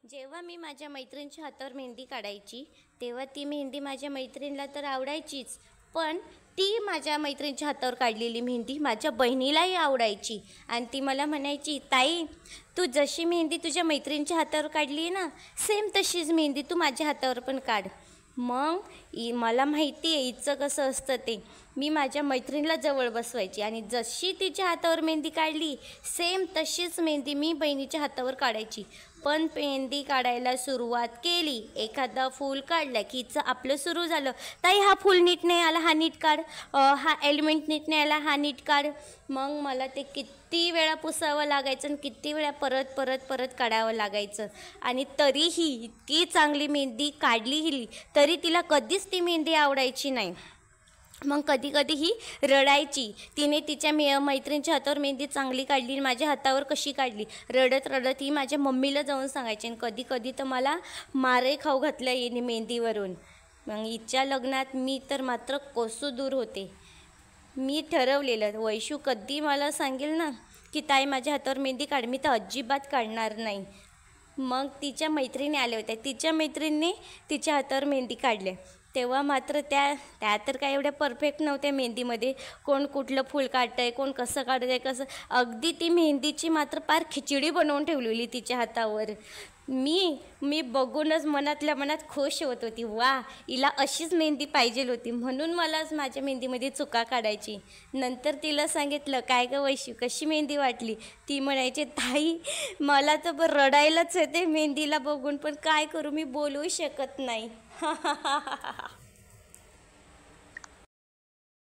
जेव्हा मी माझ्या मैत्रिणीच्या हातावर मेहंदी काढायची तेव्हा ती मेहंदी माझ्या मैत्रिणीला तर आवडायचीच, पण ती माझ्या मैत्रिणीच्या हातावर काढलेली मेहंदी माझ्या बहिणीलाही आवडायची. आणि ती मला म्हणायची, ताई तू जशी मेहंदी तुझ्या मैत्रिणीच्या हातावर काढली आहे ना, सेम तशीच मेहंदी तू माझ्या हातावर पण काढ. मग मला माहिती आहे हिचं कसं असतं ते. मी माझ्या मैत्रिणीला जवळ बसवायची आणि जशी तिच्या हातावर मेहंदी काढली सेम तशीच मेहंदी मी बहिणीच्या हातावर काढायची. पण मेहंदी काढायला सुरुवात केली, एखादा फूल काढलं की आपलं सुरू झालं, ताई हा फूल नीट नाही आला, हा नीट काढ, हा एलिमेंट नीट नाही आला, हा नीट काढ. मग मला ते किती वेळा पुसावं लागायचं आणि किती वेळा परत परत परत काढावं लागायचं. आणि तरीही इतकी चांगली मेहंदी काढली तरी तिला कधीच ती मेहंदी आवडायची नाही. मग कधी कधी ही रडायची, तिने तिच्या मैत्रिणीच्या हातावर मेहंदी चांगली काढली, माझ्या हातावर कशी काढली. रडत रडत ही माझ्या मम्मीला जाऊन सांगायची आणि कधी कधी तर मला मारही खाऊ घातलं येणे मेहंदीवरून. मग हिच्या लग्नात मी तर मात्र कोसू दूर होते. मी ठरवलेलं, वैशू कधी मला सांगेल ना की ताई माझ्या हातावर मेहंदी काढ, मी तर अजिबात काढणार नाही. मग तिच्या मैत्रिणी आल्या होत्या, तिच्या मैत्रिणीने तिच्या हातावर मेहंदी काढल्या. तेव्हा मात्र त्या तर काय एवढ्या परफेक्ट नव्हत्या मेहंदीमध्ये, कोण कुठलं फूल काढतं आहे, कोण कसं काढतं आहे, कसं अगदी ती मेहंदीची मात्र फार खिचडी बनवून ठेवलेली तिच्या हातावर. मी बघूनच मनातल्या मनात खुश होत होती, वा हिला अशीच मेहंदी पाहिजे होती. म्हणून मलाच माझ्या मेहंदीमध्ये चुका काढायची. नंतर तिला सांगितलं, काय गं वैशू कशी मेहंदी वाटली. ती म्हणायची, ताई मला तर रडायलाच येते मेहंदीला बघून, पण काय करू मी बोलू शकत नाही.